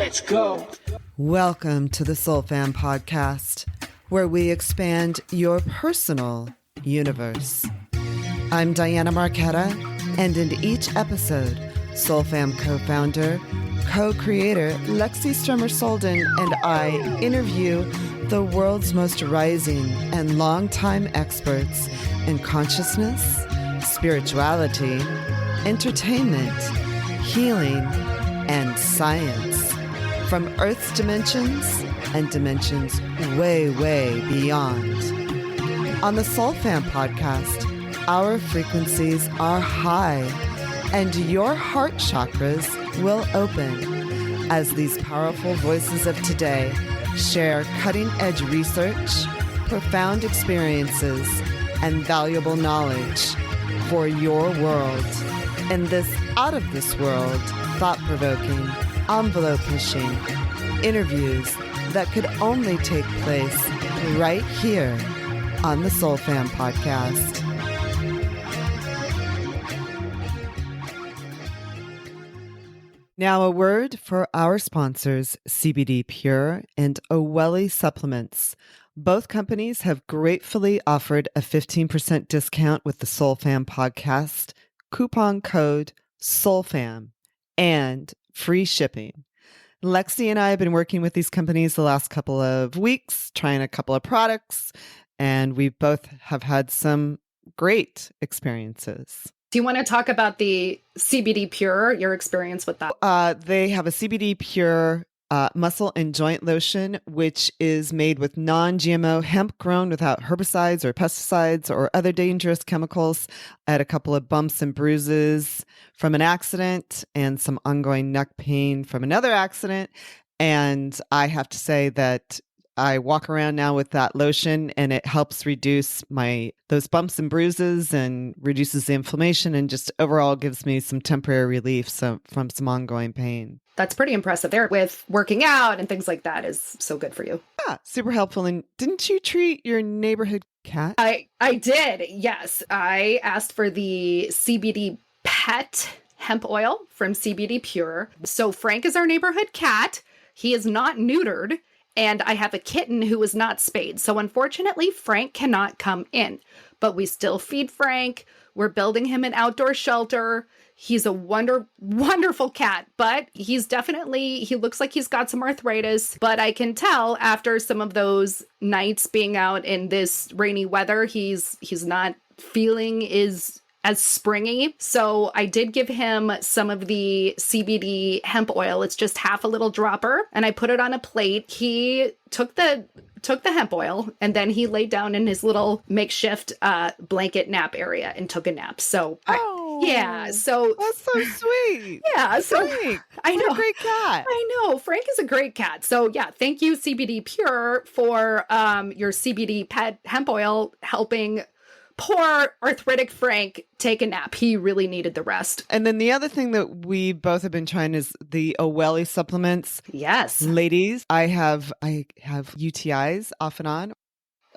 Let's go. Welcome to the SoulFam Podcast, where we expand your personal universe. I'm Diana Marquetta, and in each episode, SoulFam co-founder, co-creator Lexi Solden and I interview the world's most rising and longtime experts in consciousness, spirituality, entertainment, healing, and science. From Earth's dimensions and dimensions way, way beyond. On the SoulFam Podcast, our frequencies are high and your heart chakras will open as these powerful voices of today share cutting-edge research, profound experiences, and valuable knowledge for your world in this out-of-this-world, thought-provoking, envelope-pushing interviews that could only take place right here on the SoulFam Podcast. Now a word for our sponsors, CBD Pure and Owelli Supplements. Both companies have gratefully offered a 15% discount with the SoulFam Podcast, coupon code SoulFam, and free shipping. Lexi and I have been working with these companies the last couple of weeks, trying a couple of products, and we both have had some great experiences. Do you want to talk about the CBD Pure, your experience with that? They have a CBD Pure muscle and joint lotion, which is made with non-GMO hemp grown without herbicides or pesticides or other dangerous chemicals. I had a couple of bumps and bruises from an accident and some ongoing neck pain from another accident. And I have to say that I walk around now with that lotion and it helps reduce those bumps and bruises and reduces the inflammation and just overall gives me some temporary relief from some ongoing pain. That's pretty impressive there with working out and things like that is so good for you. Yeah, super helpful. And didn't you treat your neighborhood cat? I did. Yes. I asked for the CBD pet hemp oil from CBD Pure. So Frank is our neighborhood cat. He is not neutered. And I have a kitten who is not spayed. So unfortunately, Frank cannot come in. But we still feed Frank. We're building him an outdoor shelter. He's a wonderful cat, but he looks like he's got some arthritis. But I can tell after some of those nights being out in this rainy weather, he's not feeling as springy. So I did give him some of the CBD hemp oil. It's just half a little dropper and I put it on a plate. He took the hemp oil and then he laid down in his little makeshift blanket nap area and took a nap. So that's so sweet. Yeah. So Frank, I know. What a great cat. I know. Frank is a great cat. So yeah, thank you CBD Pure for your CBD pet hemp oil helping poor arthritic Frank take a nap. He really needed the rest. And then the other thing that we both have been trying is the Owelli supplements. Yes. Ladies, I have UTIs off and on.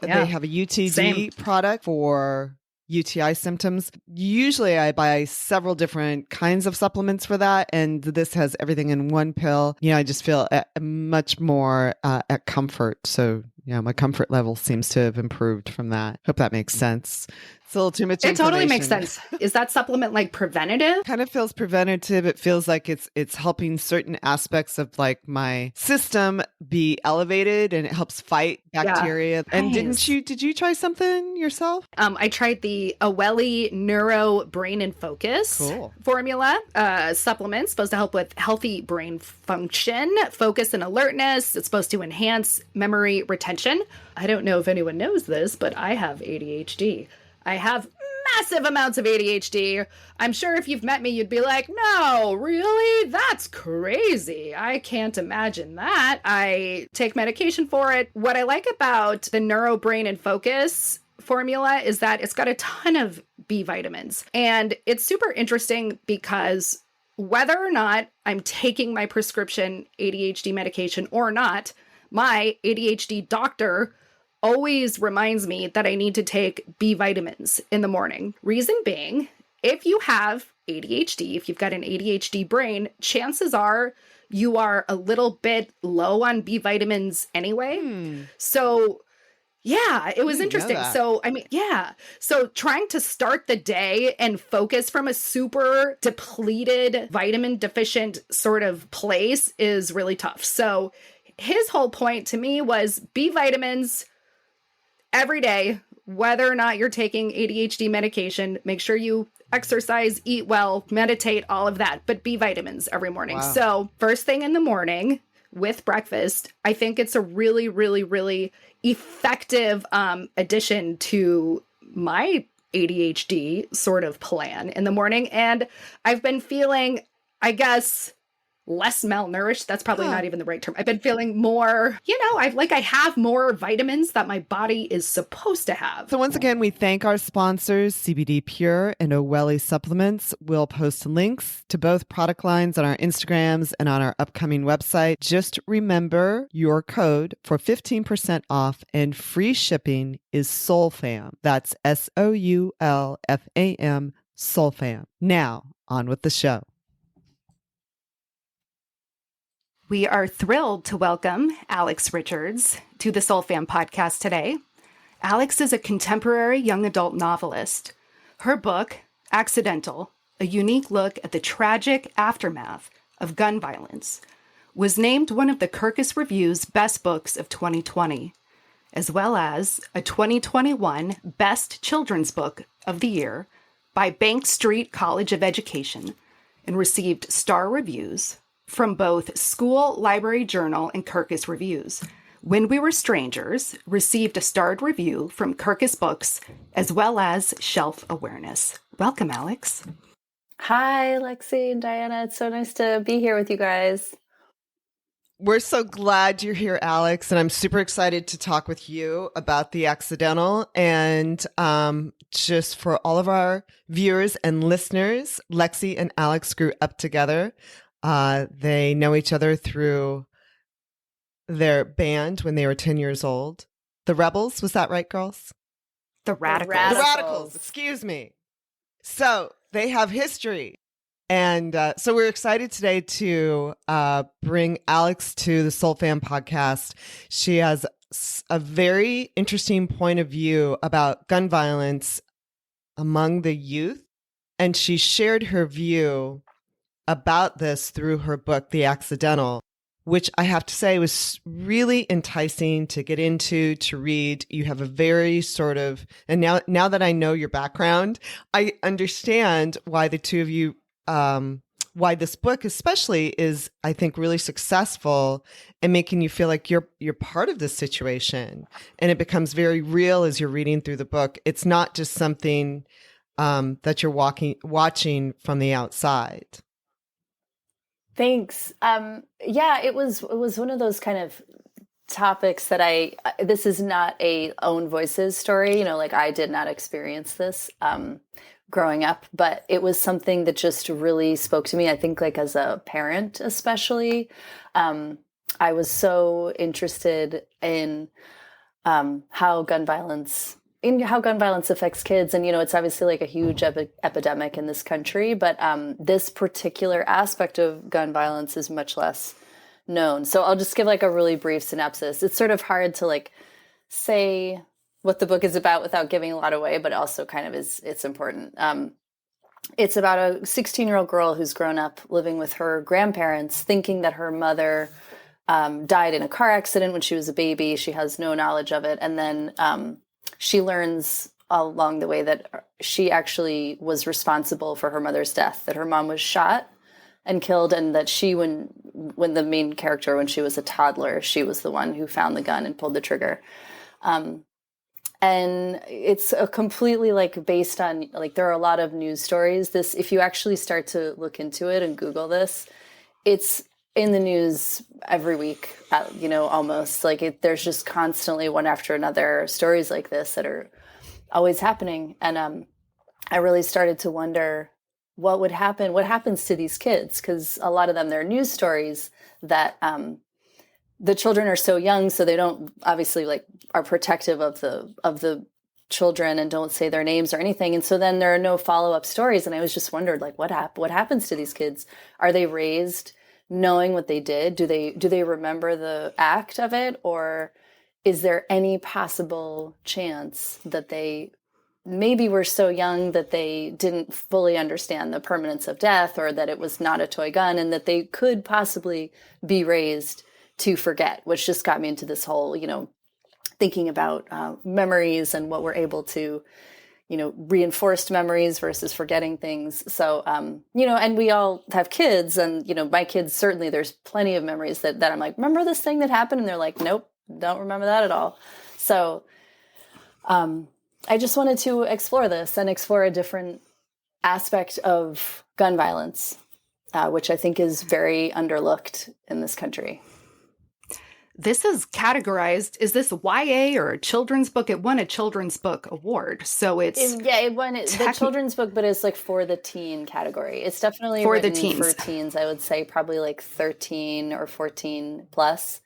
Yeah. They have a UTD product for UTI symptoms. Usually I buy several different kinds of supplements for that. And this has everything in one pill. I just feel much more at comfort. So my comfort level seems to have improved from that. Hope that makes sense. It's a little too much information. It totally makes sense. Is that supplement like preventative? Kind of feels preventative. It feels like it's helping certain aspects of like my system be elevated and it helps fight bacteria. Yeah. And Nice. did you try something yourself? I tried the Owelli Neuro Brain and Focus formula supplement, supposed to help with healthy brain function, focus and alertness. It's supposed to enhance memory retention. I don't know if anyone knows this, but I have ADHD. I have massive amounts of ADHD. I'm sure if you've met me, you'd be like, no, really? That's crazy. I can't imagine that. I take medication for it. What I like about the Neuro Brain and Focus formula is that it's got a ton of B vitamins. And it's super interesting because whether or not I'm taking my prescription ADHD medication or not, my ADHD doctor always reminds me that I need to take B vitamins in the morning. Reason being if you have ADHD, if you've got an ADHD brain, chances are you are a little bit low on B vitamins anyway. So yeah, it was interesting. So, I mean, yeah. So trying to start the day and focus from a super depleted, vitamin deficient sort of place is really tough. So his whole point to me was B vitamins every day, whether or not you're taking ADHD medication. Make sure you exercise, eat well, meditate, all of that, but B vitamins every morning. Wow. So first thing in the morning with breakfast, I think it's a really, really, really effective addition to my ADHD sort of plan in the morning. And I've been feeling, I guess, less malnourished. That's probably not even the right term. I've been feeling more, I have more vitamins that my body is supposed to have. So once again, we thank our sponsors, CBD Pure and Oweli Supplements. We'll post links to both product lines on our Instagrams and on our upcoming website. Just remember your code for 15% off and free shipping is SOULFAM. That's SOULFAM, SOULFAM. Now, on with the show. We are thrilled to welcome Alex Richards to the SOULFAM podcast today. Alex is a contemporary young adult novelist. Her book, Accidental, a unique look at the tragic aftermath of gun violence, was named one of the Kirkus Reviews Best Books of 2020, as well as a 2021 Best Children's Book of the Year by Bank Street College of Education, and received star reviews from both School Library Journal and Kirkus Reviews. When We Were Strangers received a starred review from Kirkus Books, as well as Shelf Awareness. Welcome, Alex. Hi, Lexi and Diana. It's so nice to be here with you guys. We're so glad you're here, Alex, and I'm super excited to talk with you about The Accidental. And just for all of our viewers and listeners, Lexi and Alex grew up together. They know each other through their band when they were 10 years old. The Rebels, was that right, girls? The Radicals. The Radicals, excuse me. So they have history. And so we're excited today to bring Alex to the SOULFAM podcast. She has a very interesting point of view about gun violence among the youth. And she shared her view about this through her book, The Accidental, which I have to say was really enticing to get into, to read. You have a very sort of, and now that I know your background, I understand why the two of you, why this book especially is, I think, really successful in making you feel like you're part of this situation. And it becomes very real as you're reading through the book. It's not just something that you're watching from the outside. Thanks. Yeah, it was one of those kind of topics that this is not a own voices story, like I did not experience this growing up, but it was something that just really spoke to me. I think like as a parent, especially, I was so interested in how gun violence affects kids. And, it's obviously like a huge epidemic in this country, but this particular aspect of gun violence is much less known. So I'll just give like a really brief synopsis. It's sort of hard to like say what the book is about without giving a lot away, but also kind of it's important. It's about a 16-year-old girl who's grown up living with her grandparents, thinking that her mother died in a car accident when she was a baby. She has no knowledge of it. And then she learns along the way that she actually was responsible for her mother's death, that her mom was shot and killed, and that she, when the main character, when she was a toddler, she was the one who found the gun and pulled the trigger. And it's a completely like based on, like, there are a lot of news stories. This, if you actually start to look into it and Google this, it's in the news every week, almost like there's just constantly one after another stories like this that are always happening. And I really started to wonder what happens to these kids? Because a lot of them, they're news stories that the children are so young, so they don't obviously like are protective of the children and don't say their names or anything. And so then there are no follow-up stories. And I was just wondered, like, what happens to these kids? Are they raised knowing what they did? Do they remember the act of it? Or is there any possible chance that they maybe were so young that they didn't fully understand the permanence of death, or that it was not a toy gun, and that they could possibly be raised to forget, which just got me into this whole, thinking about memories and what we're able to, reinforced memories versus forgetting things. So, and we all have kids, and, my kids, certainly there's plenty of memories that I'm like, remember this thing that happened? And they're like, nope, don't remember that at all. So, I just wanted to explore this and explore a different aspect of gun violence, which I think is very underlooked in this country. This is categorized. Is this YA or a children's book? It won a children's book award. So it won the children's book, but it's like for the teen category. It's definitely for written the teens. For teens, I would say probably like 13 or 14 plus.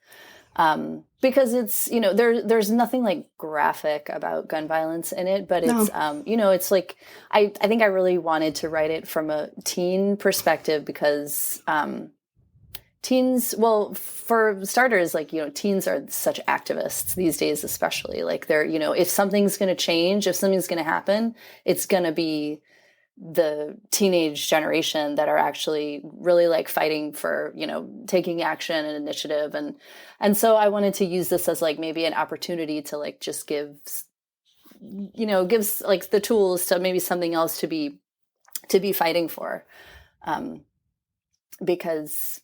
Because it's, there's nothing like graphic about gun violence in it, but it's, it's like, I think I really wanted to write it from a teen perspective because, teens, well, for starters, like, teens are such activists these days, especially like they're, if something's going to change, if something's going to happen, it's going to be the teenage generation that are actually really like fighting for, taking action and initiative. And so I wanted to use this as like maybe an opportunity to like just gives like the tools to maybe something else to be fighting for. Because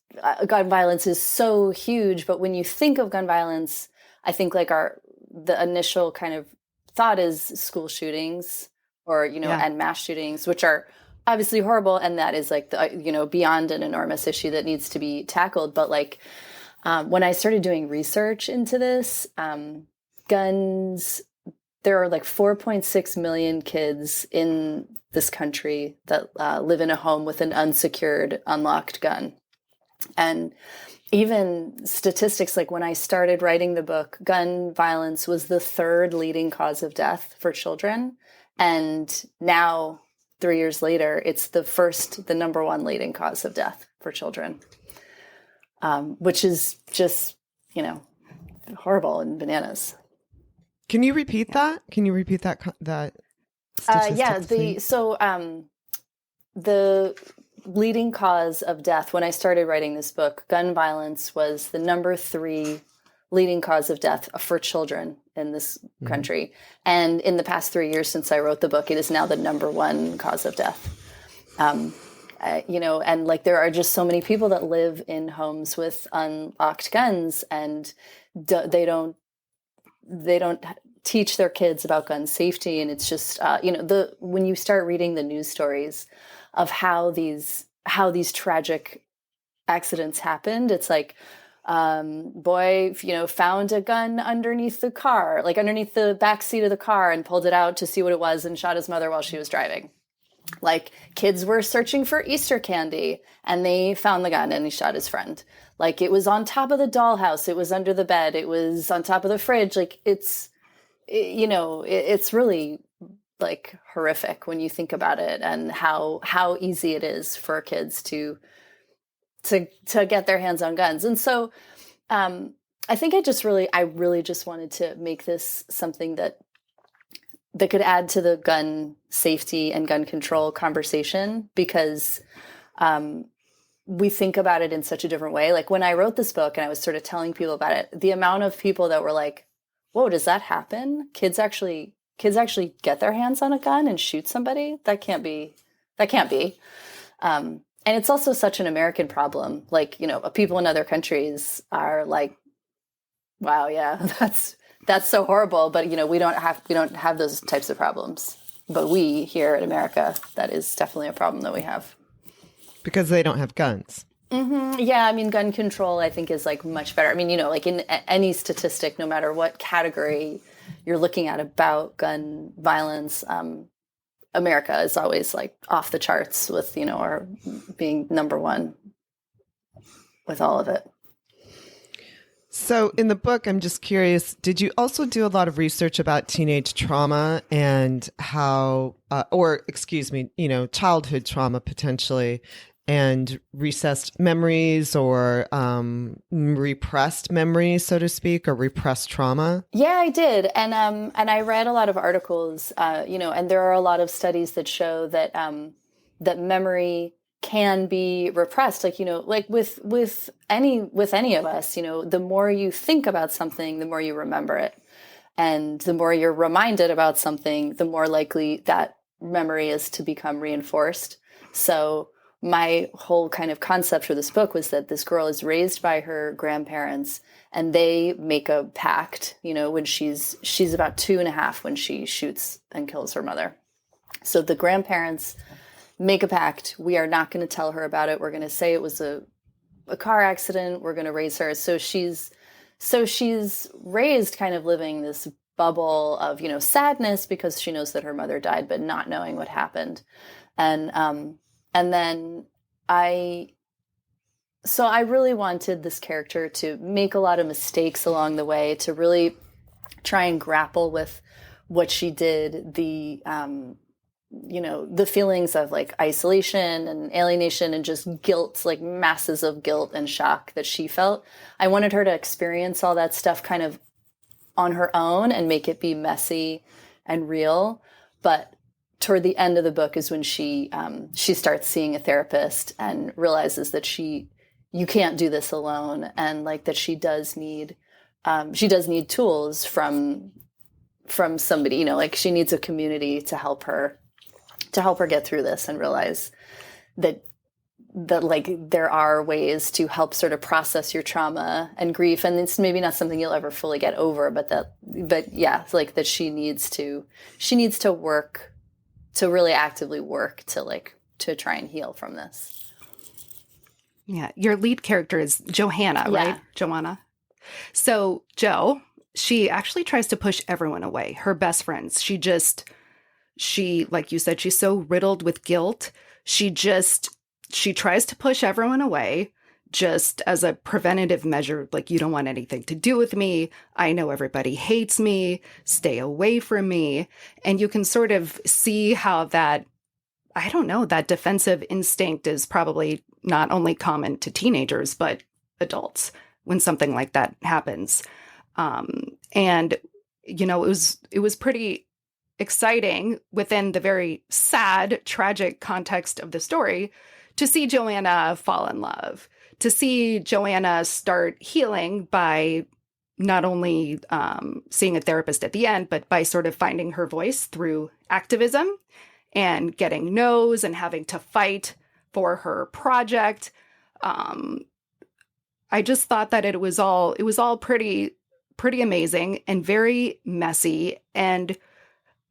gun violence is so huge, but when you think of gun violence, I think like the initial kind of thought is school shootings or, and mass shootings, which are obviously horrible. And that is like, beyond an enormous issue that needs to be tackled. But like, when I started doing research into this, guns, there are like 4.6 million kids in this country that live in a home with an unsecured, unlocked gun. And even statistics, like when I started writing the book, gun violence was the third leading cause of death for children. And now, 3 years later, it's the number one leading cause of death for children, which is just, horrible and bananas. Can you repeat that? Can you repeat that statistic? The leading cause of death, when I started writing this book, gun violence was the number 3 leading cause of death for children in this country. And in the past 3 years since I wrote the book, it is now the number 1 cause of death. And like there are just so many people that live in homes with unlocked guns, and they don't teach their kids about gun safety. And it's just, when you start reading the news stories of how these tragic accidents happened, it's like, boy, found a gun underneath the car, like underneath the back seat of the car, and pulled it out to see what it was and shot his mother while she was driving. Like kids were searching for Easter candy and they found the gun and he shot his friend. Like it was on top of the dollhouse. It was under the bed. It was on top of the fridge. Like it's really like horrific when you think about it, and how easy it is for kids to get their hands on guns. And so I think I really just wanted to make this something that could add to the gun safety and gun control conversation, because we think about it in such a different way. Like when I wrote this book and I was sort of telling people about it, the amount of people that were like, whoa, does that happen? Kids actually get their hands on a gun and shoot somebody? That can't be. And it's also such an American problem. Like, people in other countries are like, wow, yeah, that's so horrible. But, we don't have those types of problems. But we here in America, that is definitely a problem that we have. Because they don't have guns. Mm-hmm. Yeah, I mean, gun control, I think, is like much better. I mean, like in any statistic, no matter what category you're looking at about gun violence, America is always like off the charts with, or being number 1 with all of it. So in the book, I'm just curious, did you also do a lot of research about teenage trauma and how, or excuse me, childhood trauma potentially, and recessed memories or repressed memories, so to speak, or repressed trauma? Yeah, I did. And I read a lot of articles, and there are a lot of studies that show that that memory can be repressed. Like, like with any of us, the more you think about something, the more you remember it. And the more you're reminded about something, the more likely that memory is to become reinforced. So my whole kind of concept for this book was that this girl is raised by her grandparents, and they make a pact, when she's about 2.5 when she shoots and kills her mother. So the grandparents make a pact. We are not going to tell her about it. We're going to say it was a car accident. We're going to raise her. So she's raised kind of living this bubble of, sadness because she knows that her mother died, but not knowing what happened. And then I really wanted this character to make a lot of mistakes along the way, to really try and grapple with what she did, the feelings of like isolation and alienation and just guilt, like masses of guilt and shock that she felt. I wanted her to experience all that stuff kind of on her own and make it be messy and real. But toward the end of the book is when she starts seeing a therapist and realizes that you can't do this alone, and like that she does need tools from somebody, like she needs a community to help her get through this, and realize that like there are ways to help sort of process your trauma and grief, and it's maybe not something you'll ever fully get over, but yeah, like that she needs to work, to really actively work to try and heal from this. Yeah, your lead character is Johanna, right? Yeah. Joanna. So Jo, she actually tries to push everyone away, her best friends. She, like you said, she's so riddled with guilt. She tries to push everyone away just as a preventative measure. Like, you don't want anything to do with me. I know everybody hates me. Stay away from me. And you can sort of see how that defensive instinct is probably not only common to teenagers, but adults when something like that happens. And, it was pretty exciting within the very sad, tragic context of the story to see Joanna fall in love, to see Joanna start healing by not only seeing a therapist at the end, but by sort of finding her voice through activism and getting no's and having to fight for her project. I just thought that it was all pretty amazing and very messy. And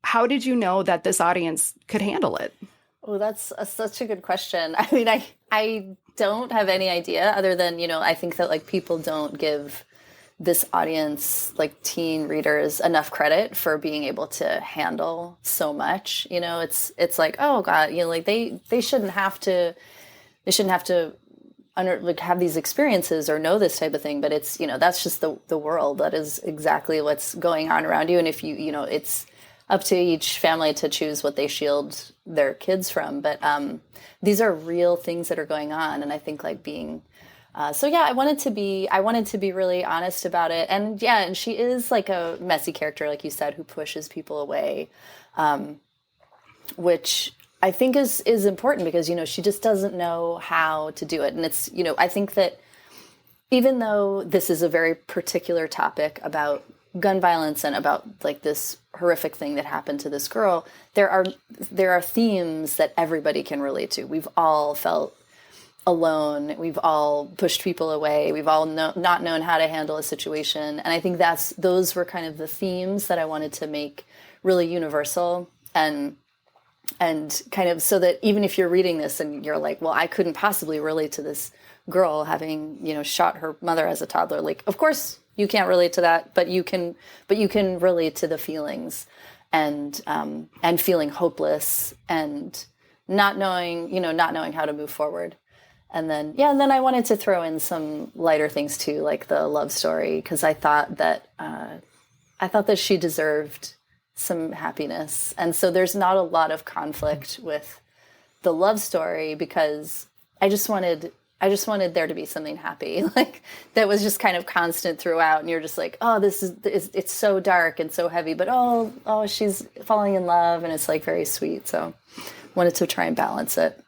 how did you know that this audience could handle it? Oh, that's such a good question. I mean, I don't have any idea other than, I think that like people don't give this audience, like teen readers, enough credit for being able to handle so much. It's like, oh God, like they shouldn't have to have these experiences or know this type of thing, but it's, that's just the world. That is exactly what's going on around you. And if it's up to each family to choose what they shield their kids from. But these are real things that are going on. And I think like being, I wanted to be really honest about it. And yeah, and she is like a messy character, like you said, who pushes people away, which I think is important because, she just doesn't know how to do it. And it's, I think that even though this is a very particular topic about gun violence and about like this horrific thing that happened to this girl, there are themes that everybody can relate to. We've all felt alone. We've all pushed people away. We've all not known how to handle a situation. And I think those were kind of the themes that I wanted to make really universal and kind of so that even if you're reading this and you're like, well, I couldn't possibly relate to this girl having, shot her mother as a toddler. Like, of course you can't relate to that, but you can relate to the feelings and feeling hopeless and not knowing how to move forward. And then I wanted to throw in some lighter things too, like the love story, because I thought that she deserved some happiness. And so there's not a lot of conflict with the love story, because I just wanted there to be something happy, like that was just kind of constant throughout. And you're just like, oh, it's so dark and so heavy, but oh, she's falling in love, and it's like very sweet. So wanted to try and balance it.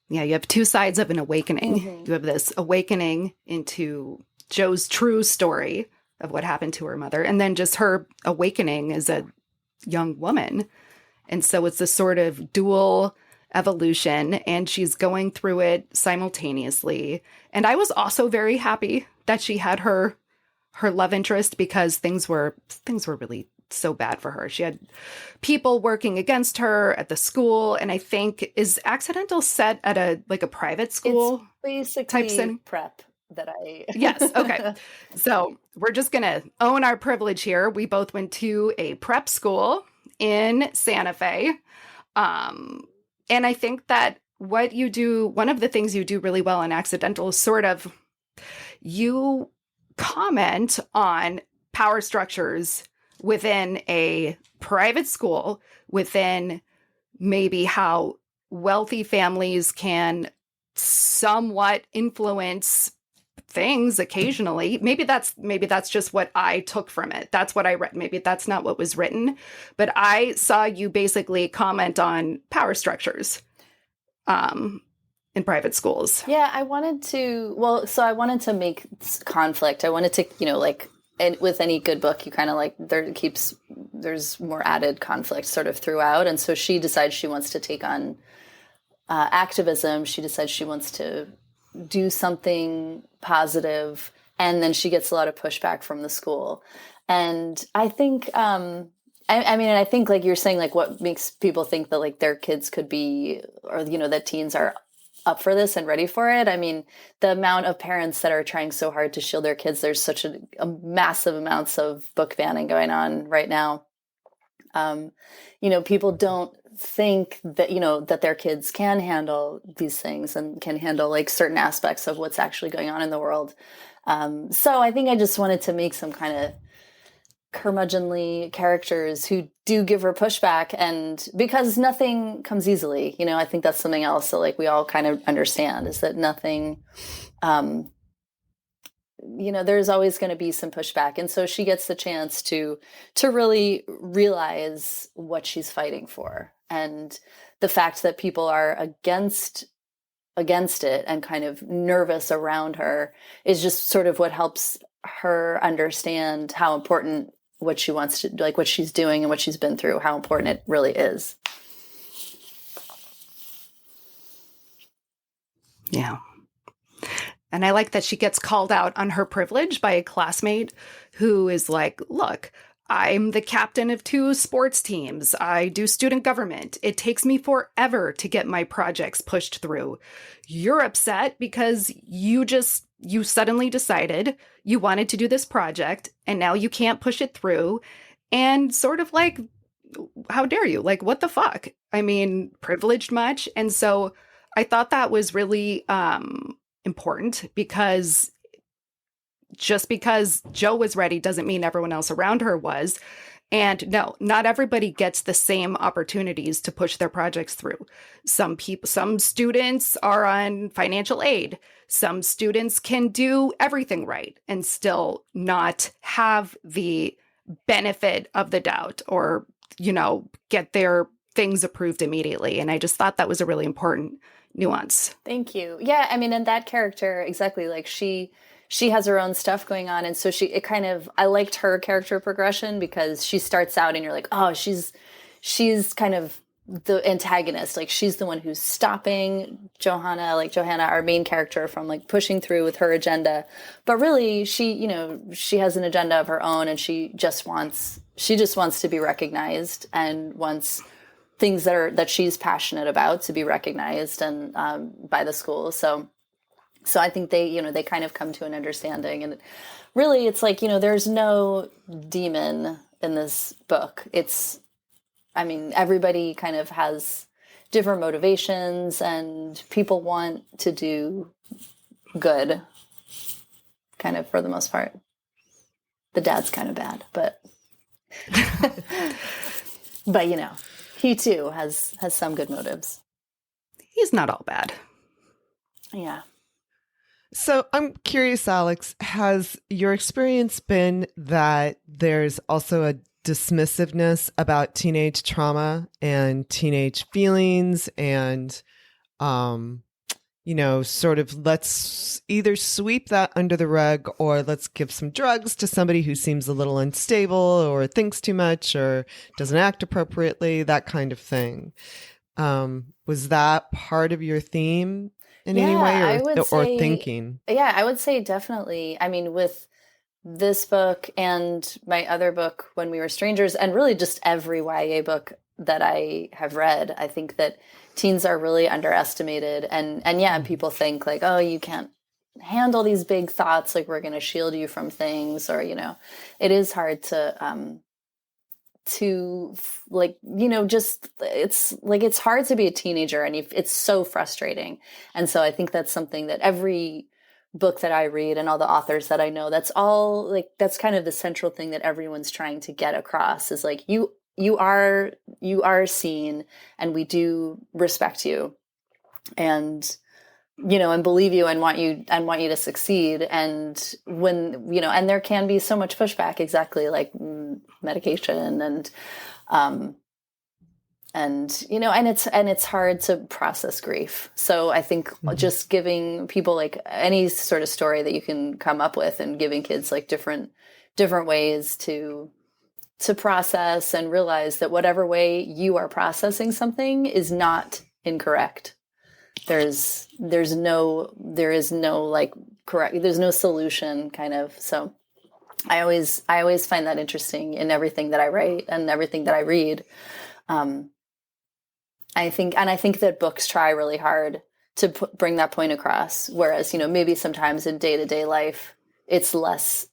Yeah, you have two sides of an awakening. Mm-hmm. You have this awakening into Jo's true story of what happened to her mother, and then just her awakening as a young woman. And so it's this sort of dual evolution, and she's going through it simultaneously. And I was also very happy that she had her love interest, because things were really so bad for her. She had people working against her at the school, and I think is Accidental set at a private school. It's basically prep that I Yes, okay. So we're just gonna own our privilege here. We both went to a prep school in Santa Fe. And I think that one of the things you do really well in Accidental is sort of you comment on power structures within a private school, within maybe how wealthy families can somewhat influence things occasionally. Maybe that's just what I took from it. That's what I read. Maybe that's not what was written, but I saw you basically comment on power structures in private schools. Yeah, I wanted to make conflict. I wanted to, and with any good book, you kind of there's more added conflict sort of throughout. And so she decides she wants to take on activism. She decides she wants to do something positive, and then she gets a lot of pushback from the school. And I think, I think like you're saying, like what makes people think that like their kids could be, or, that teens are up for this and ready for it. I mean, the amount of parents that are trying so hard to shield their kids, there's such a massive amounts of book banning going on right now. People don't think that, that their kids can handle these things and can handle like certain aspects of what's actually going on in the world. So I think I just wanted to make some kind of curmudgeonly characters who do give her pushback, and because nothing comes easily, I think that's something else that like we all kind of understand, is that nothing, there's always going to be some pushback. And so she gets the chance to really realize what she's fighting for. And the fact that people are against it and kind of nervous around her is just sort of what helps her understand how important what she wants to, like what she's doing and what she's been through, how important it really is. Yeah. And I like that she gets called out on her privilege by a classmate who is like, look, I'm the captain of 2 sports teams. I do student government. It takes me forever to get my projects pushed through. You're upset because you suddenly decided you wanted to do this project and now you can't push it through. And sort of like, how dare you? Like, what the fuck? I mean, privileged much? And so I thought that was really important, because just because Jo was ready doesn't mean everyone else around her was. And no, not everybody gets the same opportunities to push their projects through. Some students are on financial aid. Some students can do everything right and still not have the benefit of the doubt, or, get their things approved immediately. And I just thought that was a really important nuance. Thank you. Yeah, I mean, and that character, exactly, like she has her own stuff going on. And so I liked her character progression, because she starts out and you're like, oh, she's kind of the antagonist. Like she's the one who's stopping Johanna, our main character, from like pushing through with her agenda. But really she has an agenda of her own, and she just wants to be recognized and wants things that she's passionate about to be recognized and by the school. So I think they kind of come to an understanding, and really it's like, there's no demon in this book. Everybody kind of has different motivations, and people want to do good, kind of, for the most part. The dad's kind of bad, but but you know, he too has some good motives. He's not all bad. Yeah. So I'm curious, Alex, has your experience been that there's also a dismissiveness about teenage trauma and teenage feelings and, sort of let's either sweep that under the rug or let's give some drugs to somebody who seems a little unstable or thinks too much or doesn't act appropriately, that kind of thing. Was that part of your theme in any way or thinking? Yeah, I would say definitely. I mean, with this book and my other book, When We Were Strangers, and really just every YA book that I have read, I think that teens are really underestimated. And yeah, people think like, oh, you can't handle these big thoughts, like we're going to shield you from things, or, it is hard to like, just, it's hard to be a teenager, and it's so frustrating. And so I think that's something that every book that I read and all the authors that I know, that's all like, that's kind of the central thing that everyone's trying to get across is like, you are seen, and we do respect you, and and believe you, and want you to succeed. And when and there can be so much pushback, exactly like medication, and it's hard to process grief. So I think just giving people like any sort of story that you can come up with, and giving kids like different ways to process, and realize that whatever way you are processing something is not incorrect. There is no like correct, there's no solution, kind of. So I always find that interesting in everything that I write and everything that I read. I think that books try really hard to bring that point across, whereas maybe sometimes in day-to-day life it's less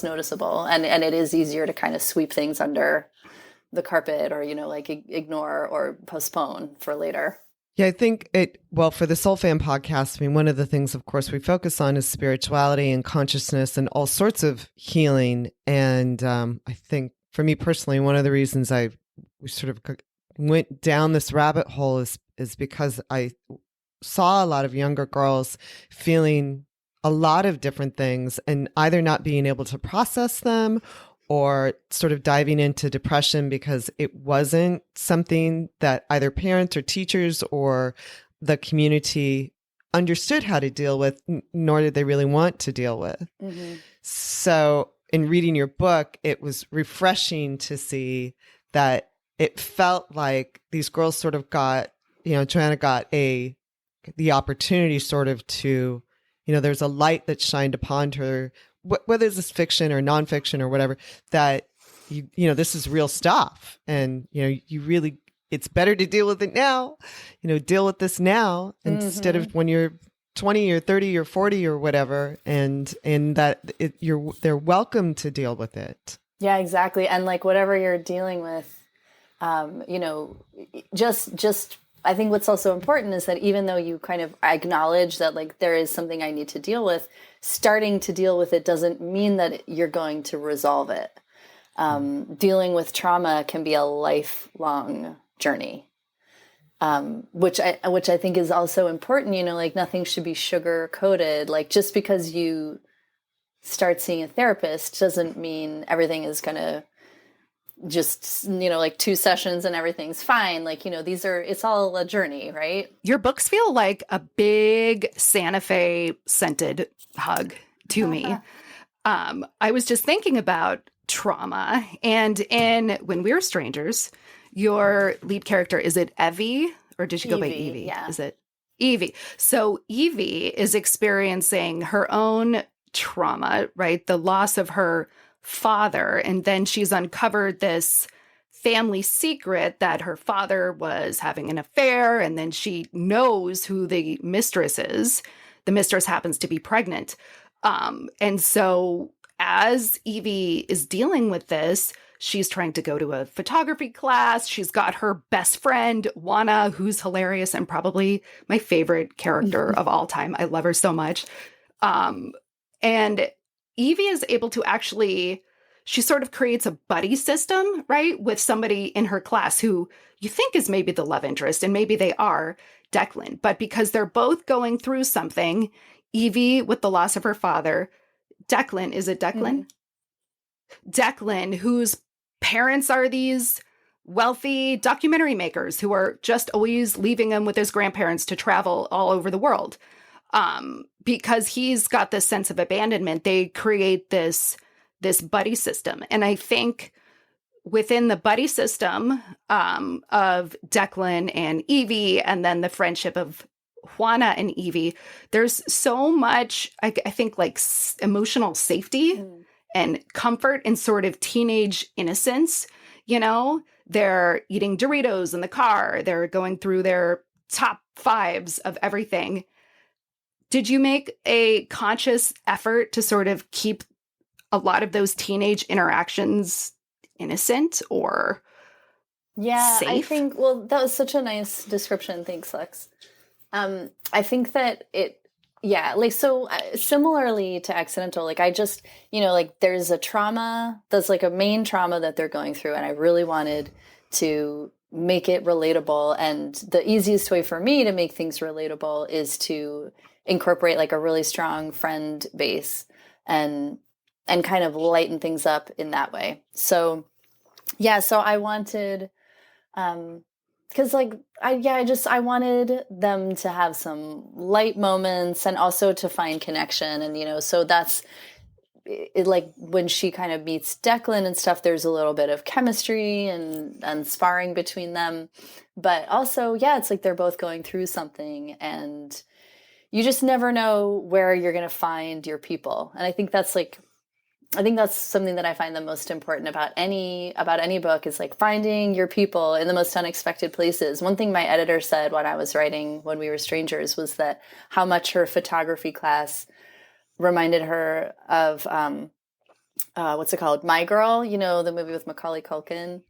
noticeable, and it is easier to kind of sweep things under the carpet, or like ignore or postpone for later. Yeah, I think for the SoulFam podcast, I mean, one of the things, of course, we focus on is spirituality and consciousness and all sorts of healing. And I think for me personally, one of the reasons we sort of went down this rabbit hole is because I saw a lot of younger girls feeling a lot of different things and either not being able to process them, or sort of diving into depression because it wasn't something that either parents or teachers or the community understood how to deal with, nor did they really want to deal with. Mm-hmm. So in reading your book, it was refreshing to see that it felt like these girls sort of got, Joanna got the opportunity sort of to, there's a light that shined upon her, whether it's fiction or nonfiction or whatever, that this is real stuff, and you really, it's better to deal with it now, deal with this now instead of when you're 20 or 30 or 40 or whatever, and that they're welcome to deal with it. Yeah, exactly. And like whatever you're dealing with, just I think what's also important is that even though you kind of acknowledge that like there is something I need to deal with, starting to deal with it doesn't mean that you're going to resolve it. Dealing with trauma can be a lifelong journey, which I think is also important. Like nothing should be sugar coated. Like just because you start seeing a therapist doesn't mean everything is going to just, like 2 sessions and everything's fine. Like, it's all a journey, right? Your books feel like a big Santa Fe scented hug to me. I was just thinking about trauma, and in When We Were Strangers, your lead character, is it Evie, or did you go by Evie? Yeah. Is it Evie? So Evie is experiencing her own trauma, right? The loss of her father, and then she's uncovered this family secret that her father was having an affair, and then she knows who the mistress is. The mistress happens to be pregnant. And so as Evie is dealing with this, She's trying to go to a photography class. She's got her best friend, Juana, who's hilarious and probably my favorite character of all time. I love her so much. And Evie is able to actually, she sort of creates a buddy system, right? With somebody in her class who you think is maybe the love interest, and maybe they are, Declan. But because they're both going through something, Evie with the loss of her father, Declan, is it Declan? Declan, whose parents are these wealthy documentary makers who are just always leaving him with his grandparents to travel all over the world. Because he's got this sense of abandonment, they create this buddy system. And I think within the buddy system of Declan and Evie, and then the friendship of Juana and Evie, there's so much, I think, like emotional safety and comfort and sort of teenage innocence. You know, they're eating Doritos in the car. They're going through their top fives of everything. Did you make a conscious effort to sort of keep a lot of those teenage interactions innocent or safe? I think, well, that was such a nice description. Thanks, Lex. I think that similarly to Accidental, like I just, like there's a trauma, that's like a main trauma that they're going through. And I really wanted to make it relatable. And the easiest way for me to make things relatable is to incorporate like a really strong friend base and kind of lighten things up in that way. So I wanted, because I wanted them to have some light moments and also to find connection. And, so that's it, like when she kind of meets Declan and stuff, there's a little bit of chemistry and sparring between them. But also, it's like they're both going through something and you just never know where you're going to find your people. And I think that's something that I find the most important about any book is like finding your people in the most unexpected places. One thing my editor said when I was writing When We Were Strangers was that how much her photography class reminded her of, what's it called? My Girl, the movie with Macaulay Culkin.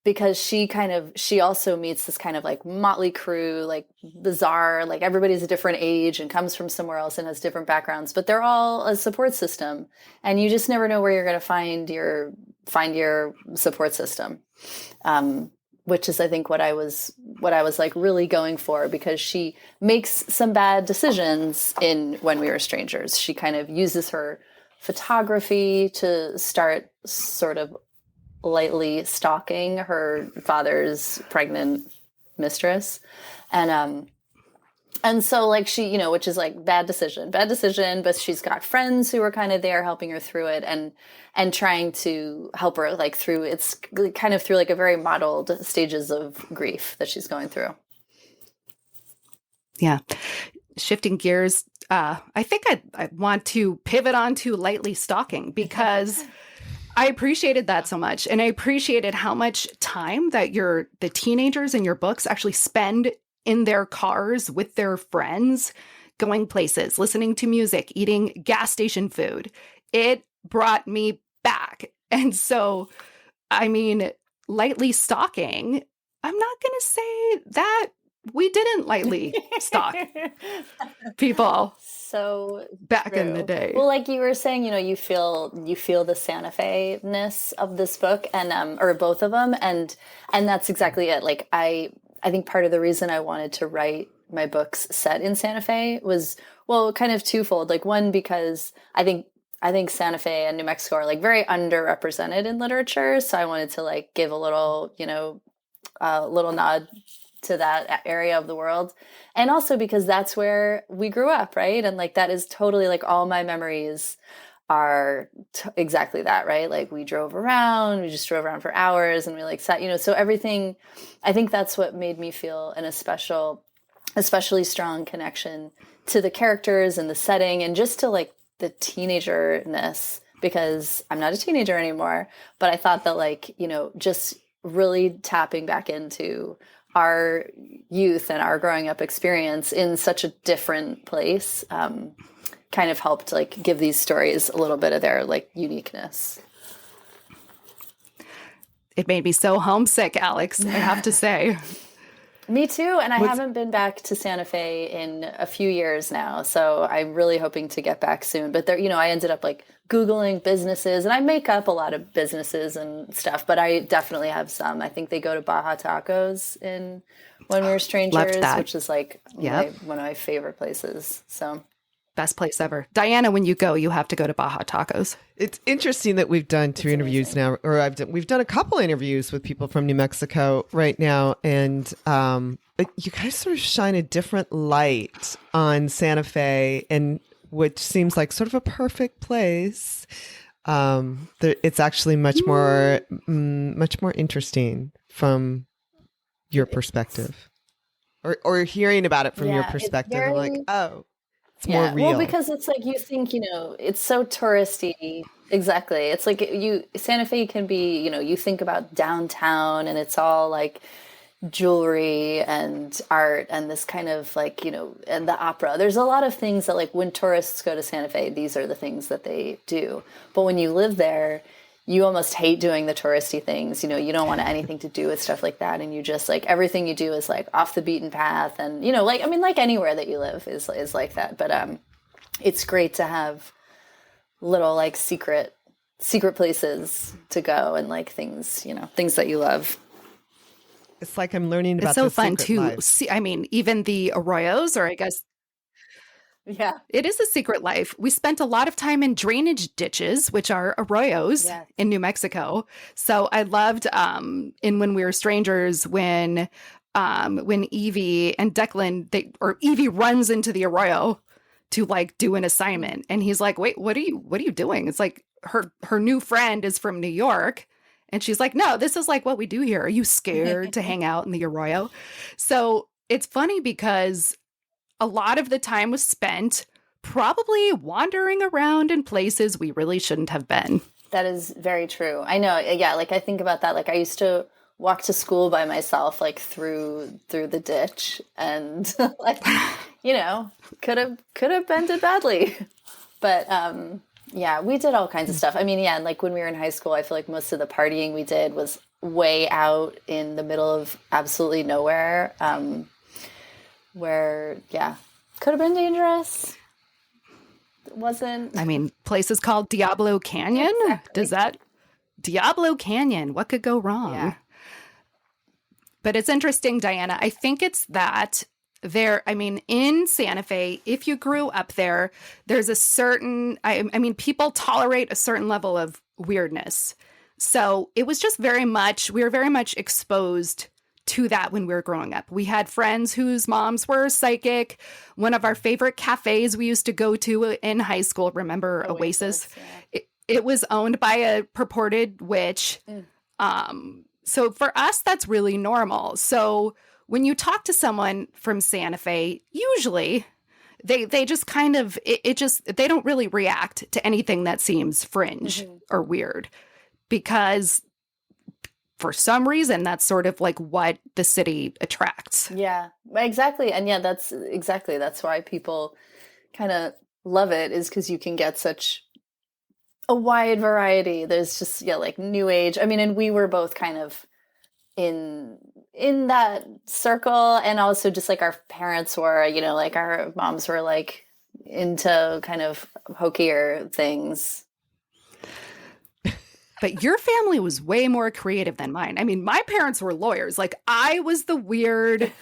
Because she also meets this kind of like motley crew, like bizarre, like everybody's a different age and comes from somewhere else and has different backgrounds, but they're all a support system. And you just never know where you're going to find your support system. Which is, I think, what I was like really going for, because she makes some bad decisions in When We Were Strangers. She kind of uses her photography to start sort of lightly stalking her father's pregnant mistress. And so like she, which is like bad decision, but she's got friends who are kind of there helping her through it and trying to help her like through, it's kind of through like a very modeled stages of grief that she's going through. Yeah. Shifting gears, I think I want to pivot on to lightly stalking, because I appreciated that so much. And I appreciated how much time that the teenagers in your books actually spend in their cars with their friends, going places, listening to music, eating gas station food. It brought me back. And so, I mean, lightly stalking, I'm not going to say that we didn't lightly stalk people. So back true. In the day. Well, like you were saying, you feel the Santa Fe-ness of this book and or both of them, and that's exactly it. Like I think part of the reason I wanted to write my books set in Santa Fe was, well, kind of twofold. Like one, because I think Santa Fe and New Mexico are like very underrepresented in literature, so I wanted to like give a little, little nod to that area of the world. And also because that's where we grew up, right? And like that is totally like all my memories are exactly that, right? Like we just drove around for hours and we like sat, so everything, I think that's what made me feel an especially strong connection to the characters and the setting and just to like the teenager-ness, because I'm not a teenager anymore, but I thought that like, just really tapping back into our youth and our growing up experience in such a different place kind of helped like give these stories a little bit of their like uniqueness. It made me so homesick, Alex, I have to say. Me too. And I haven't been back to Santa Fe in a few years now. So I'm really hoping to get back soon. But there, I ended up like Googling businesses, and I make up a lot of businesses and stuff, but I definitely have some. I think they go to Baja Tacos in When We Were Strangers, which is like one of my favorite places. So best place ever. Diana, when you go, you have to go to Baja Tacos. It's interesting that we've done two interviews now, or we've done a couple interviews with people from New Mexico right now, and you guys sort of shine a different light on Santa Fe, and which seems like sort of a perfect place. It's actually much more interesting from your perspective, or hearing about it from your perspective. I'm like, oh. It's more real. Well, because it's like you think, it's so touristy. Exactly. It's like Santa Fe can be, you think about downtown and it's all like jewelry and art and this kind of like, and the opera. There's a lot of things that like when tourists go to Santa Fe, these are the things that they do. But when you live there, you almost hate doing the touristy things. You don't want anything to do with stuff like that. And you just like everything you do is like off the beaten path. And, like anywhere that you live is like that. But it's great to have little like secret places to go and like things, things that you love. It's like I'm learning about it's so fun to see. I mean, even the arroyos, or I guess. Yeah. It is a secret life. We spent a lot of time in drainage ditches, which are arroyos in New Mexico. So I loved in When We Were Strangers when Evie and Declan Evie runs into the arroyo to like do an assignment, and he's like, "Wait, what are you doing?" It's like her new friend is from New York, and she's like, "No, this is like what we do here. Are you scared to hang out in the arroyo?" So it's funny because a lot of the time was spent probably wandering around in places we really shouldn't have been. That is very true. I know. Yeah. Like I think about that. Like I used to walk to school by myself, like through the ditch, and like, could have ended badly. But we did all kinds of stuff. I mean, and like when we were in high school, I feel like most of the partying we did was way out in the middle of absolutely nowhere. Where, could have been dangerous. It wasn't. I mean, places called Diablo Canyon. Exactly. Diablo Canyon, what could go wrong? Yeah. But it's interesting, Diana. I think it's that in Santa Fe, if you grew up there, there's a certain, people tolerate a certain level of weirdness. So it was just we were very much exposed to that when we were growing up. We had friends whose moms were psychic. One of our favorite cafes we used to go to in high school, remember Oasis? It was owned by a purported witch. So for us, that's really normal. So when you talk to someone from Santa Fe, usually they just kind of, they don't really react to anything that seems fringe or weird, because for some reason, that's sort of like what the city attracts. Yeah, exactly. And that's why people kind of love it, is because you can get such a wide variety. There's just, like new age. I mean, and we were both kind of in that circle, and also just like our parents were, like our moms were like into kind of hokier things. But your family was way more creative than mine. I mean, my parents were lawyers. Like I was the weird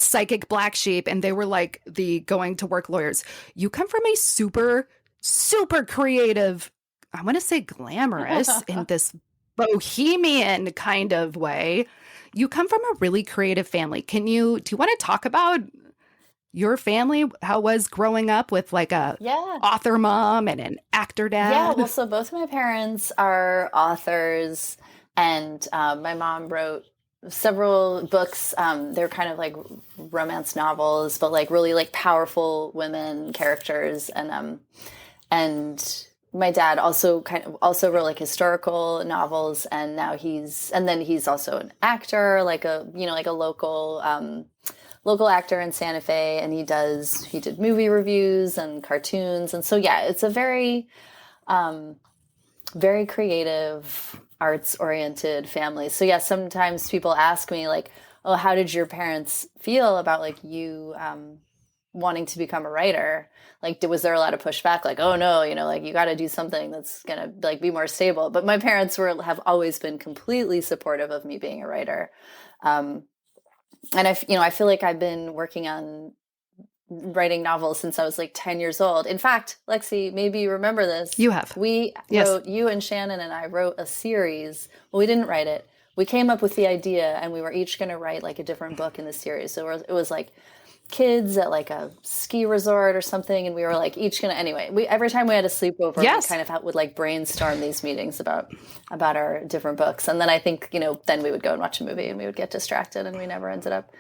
psychic black sheep, and they were like the going to work lawyers. You come from a super, super creative, I want to say glamorous in this bohemian kind of way. You come from a really creative family. Do you want to talk about your family, how it was growing up with like a author mom and an actor dad? Yeah, well, so both of my parents are authors, and my mom wrote several books. They're kind of like romance novels, but like really like powerful women characters. And my dad also wrote like historical novels, and now he's also an actor, like a local actor in Santa Fe, and he did movie reviews and cartoons. And so, it's a very, very creative arts oriented family. So yeah, sometimes people ask me like, oh, how did your parents feel about like you wanting to become a writer? Like, was there a lot of pushback? Like, oh no, like you got to do something that's gonna like be more stable. But my parents have always been completely supportive of me being a writer. And I feel like I've been working on writing novels since I was like 10 years old. In fact, Lexi, maybe you remember this. You have. Yes. You and Shannon and I wrote a series. Well, we didn't write it. We came up with the idea and we were each going to write like a different book in the series. So it was like kids at like a ski resort or something. And we were like each going to, anyway, every time we had a sleepover, we kind of would like brainstorm these meetings about our different books. And then I think, then we would go and watch a movie and we would get distracted and we never ended up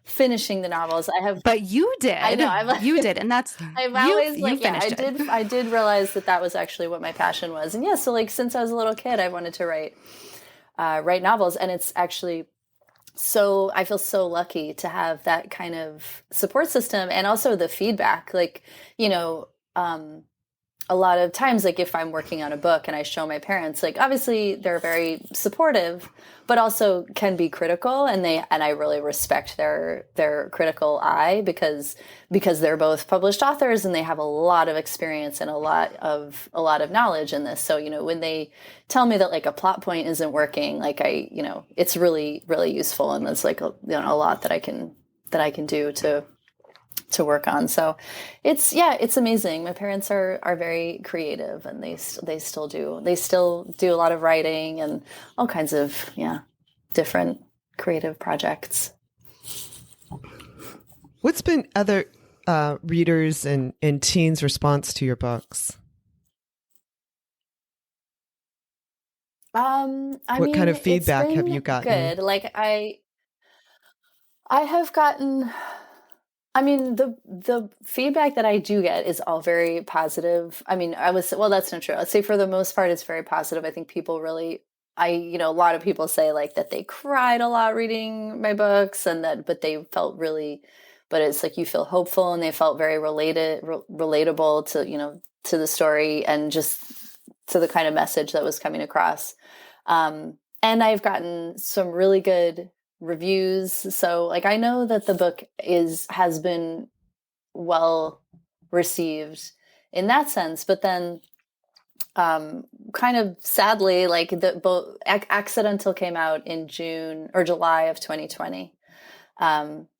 finishing the novels. But you did. I know. You did. And that's, I've always you finished it. I did realize that was actually what my passion was. And yeah, so like since I was a little kid, I wanted to write novels. And it's actually I feel so lucky to have that kind of support system and also the feedback. Like, a lot of times, like if I'm working on a book and I show my parents, like obviously they're very supportive, but also can be critical, and I really respect their critical eye because they're both published authors and they have a lot of experience and a lot of knowledge in this. So, when they tell me that like a plot point isn't working, like it's really, really useful, and there's like a lot that I can do to work on. So it's amazing. My parents are very creative, and they still do a lot of writing and all kinds of different creative projects. What's been other readers and teens' response to your books? What kind of feedback have you gotten? Good. Like I have gotten, the feedback that I do get is all very positive. That's not true. I'd say for the most part, it's very positive. I think people really, a lot of people say like that they cried a lot reading my books but they felt really, but it's like you feel hopeful, and they felt very relatable to the story and just to the kind of message that was coming across. And I've gotten some really good reviews. So like I know that the book has been well received in that sense, but then kind of sadly, like the both Accidental came out in June or July of 2020.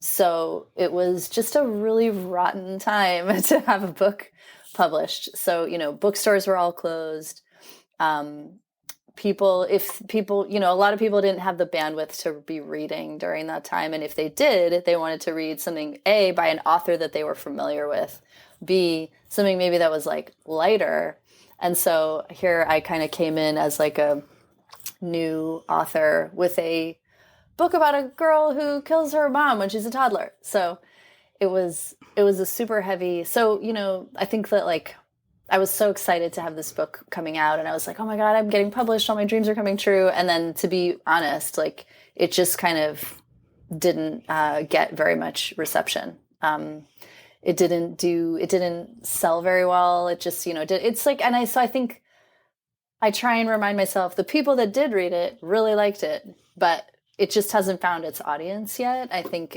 So it was just a really rotten time to have a book published. So, bookstores were all closed. A lot of people didn't have the bandwidth to be reading during that time. And if they did, they wanted to read something, A, by an author that they were familiar with, B, something maybe that was like lighter. And so here I kind of came in as like a new author with a book about a girl who kills her mom when she's a toddler. So it was a super heavy. So, I think that like, I was so excited to have this book coming out, and I was like, oh my God, I'm getting published. All my dreams are coming true. And then to be honest, like it just kind of didn't get very much reception. It didn't sell very well. It just, it's like, so I think I try and remind myself the people that did read it really liked it, but it just hasn't found its audience yet. I think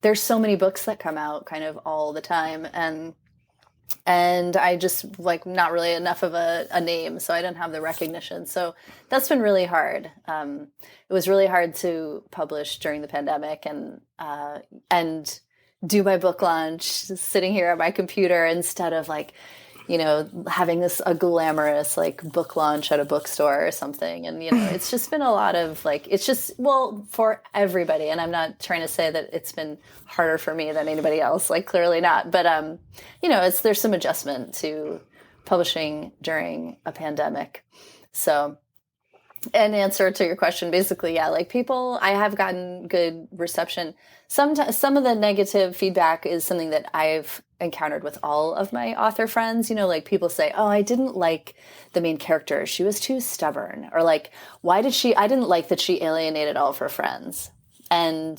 there's so many books that come out kind of all the time, and I just like not really enough of a name, so I didn't have the recognition. So that's been really hard. It was really hard to publish during the pandemic and do my book launch sitting here at my computer instead of like, having a glamorous like book launch at a bookstore or something. And, it's just been a lot of like, it's just, for everybody. And I'm not trying to say that it's been harder for me than anybody else, like clearly not. But, there's some adjustment to publishing during a pandemic. So in answer to your question, basically, yeah, like I have gotten good reception. Some of the negative feedback is something that I've encountered with all of my author friends. Like people say, oh, I didn't like the main character. She was too stubborn. Or like, I didn't like that she alienated all of her friends. And,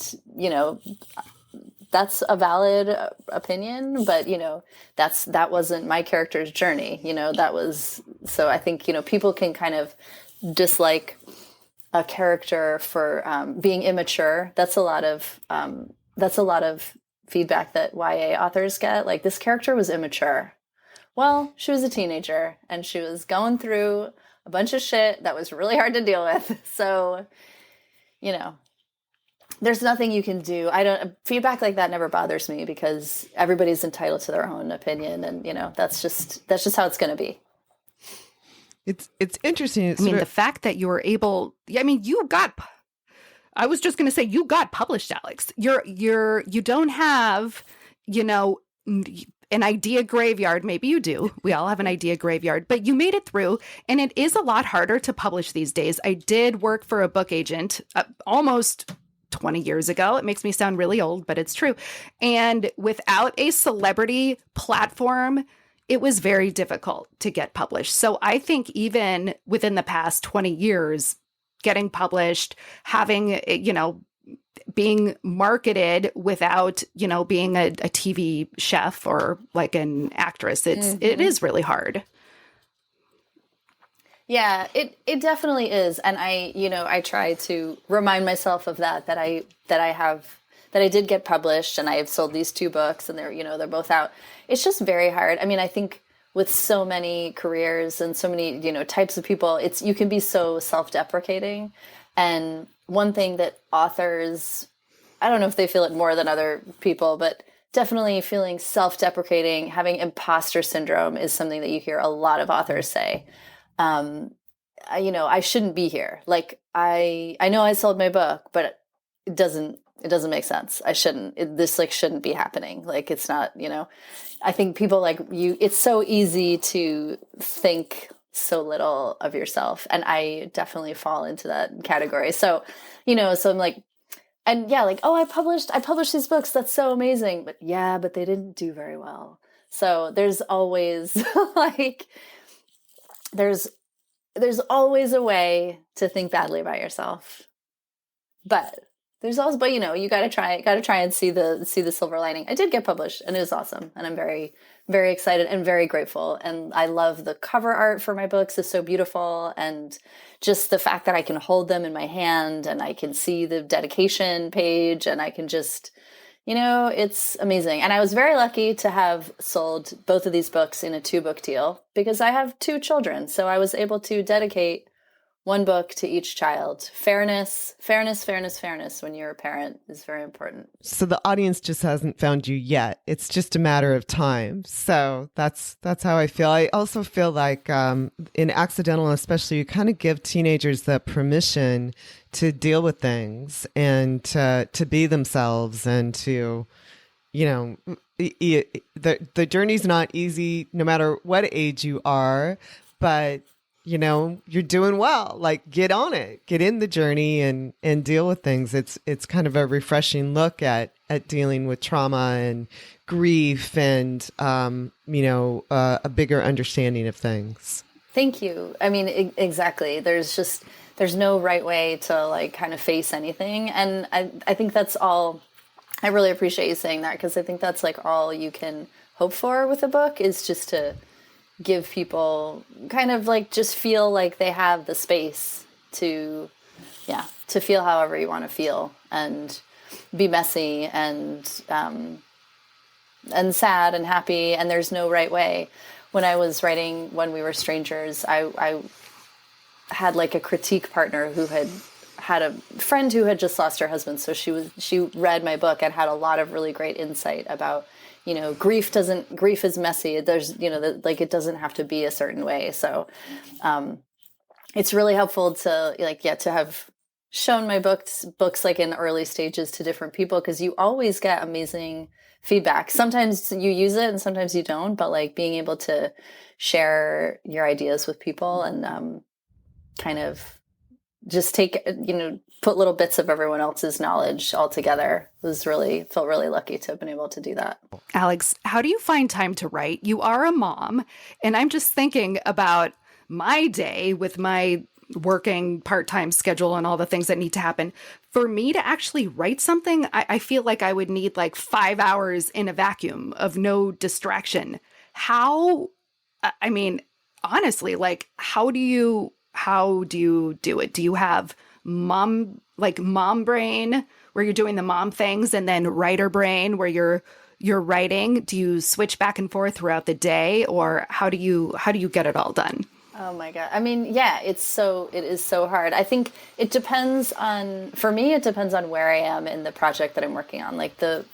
that's a valid opinion, but, that wasn't my character's journey. So I think, people can kind of dislike a character for being immature. That's a lot of feedback that YA authors get. Like, this character was immature. Well, she was a teenager and she was going through a bunch of shit that was really hard to deal with. So, you know, there's nothing you can do. Feedback like that never bothers me because everybody's entitled to their own opinion, and you know, that's just how it's going to be. It's interesting. I mean, the fact that you were able, I mean, I was just going to say, you got published, Alex. You don't have, you know, an idea graveyard. Maybe you do. We all have an idea graveyard, but you made it through, and it is a lot harder to publish these days. I did work for a book agent almost 20 years ago. It makes me sound really old, but it's true. And without a celebrity platform, it was very difficult to get published. So I think even within the past 20 years, getting published, having, you know, being marketed without, you know, being a TV chef or like an actress, it is really hard. Yeah, it definitely is. And I try to remind myself of that I did get published and I have sold these 2 books and they're both out. It's just very hard. I mean, I think with so many careers and so many, you know, types of people, you can be so self-deprecating. And one thing that authors, I don't know if they feel it more than other people, but definitely feeling self-deprecating, having imposter syndrome is something that you hear a lot of authors say. I shouldn't be here. Like, I know I sold my book, but it doesn't make sense. I shouldn't, this like shouldn't be happening. Like, it's not, you know, I think people like you, it's so easy to think so little of yourself. And I definitely fall into that category. So, you know, so I'm like, and yeah, like, oh, I published these books. That's so amazing. But they didn't do very well. So there's always like, there's always a way to think badly about yourself, but you know, you got to try and see the silver lining. I did get published and it was awesome. And I'm very, very excited and very grateful. And I love the cover art for my books is so beautiful. And just the fact that I can hold them in my hand and I can see the dedication page and I can just, you know, it's amazing. And I was very lucky to have sold both of these books in a 2-book deal because I have 2 children. So I was able to dedicate 1 book to each child. Fairness when you're a parent is very important. So the audience just hasn't found you yet. It's just a matter of time. So that's how I feel. I also feel like in Accidental, especially, you kind of give teenagers the permission to deal with things and to be themselves and to, you know, the journey's not easy no matter what age you are, but you know, you're doing well. Like, get on it, get in the journey and deal with things. It's kind of a refreshing look at dealing with trauma and grief and, you know, a bigger understanding of things. Thank you. I mean, exactly. There's no right way to like kind of face anything. And I think that's all. I really appreciate you saying that because I think that's like all you can hope for with a book is just to give people kind of like just feel like they have the space to feel however you want to feel and be messy and sad and happy. And there's no right way. When I was writing When We Were Strangers, I had like a critique partner who had a friend who had just lost her husband. So she read my book and had a lot of really great insight about, you know, grief is messy. There's, you know, like it doesn't have to be a certain way. So it's really helpful to to have shown my books like in the early stages to different people because you always get amazing feedback. Sometimes you use it and sometimes you don't, but like being able to share your ideas with people and kind of just put little bits of everyone else's knowledge all together felt really lucky to have been able to do that. Alex, how do you find time to write? You are a mom, and I'm just thinking about my day with my working part-time schedule and all the things that need to happen. For me to actually write something, I feel like I would need like 5 hours in a vacuum of no distraction. Honestly, like how do you how do you do it? Do you have mom brain where you're doing the mom things, and then writer brain where you're writing? Do you switch back and forth throughout the day, or how do you get it all done? Oh my God. I mean, yeah, it is so hard. I think it depends for me, it depends on where I am in the project that I'm working on. Like the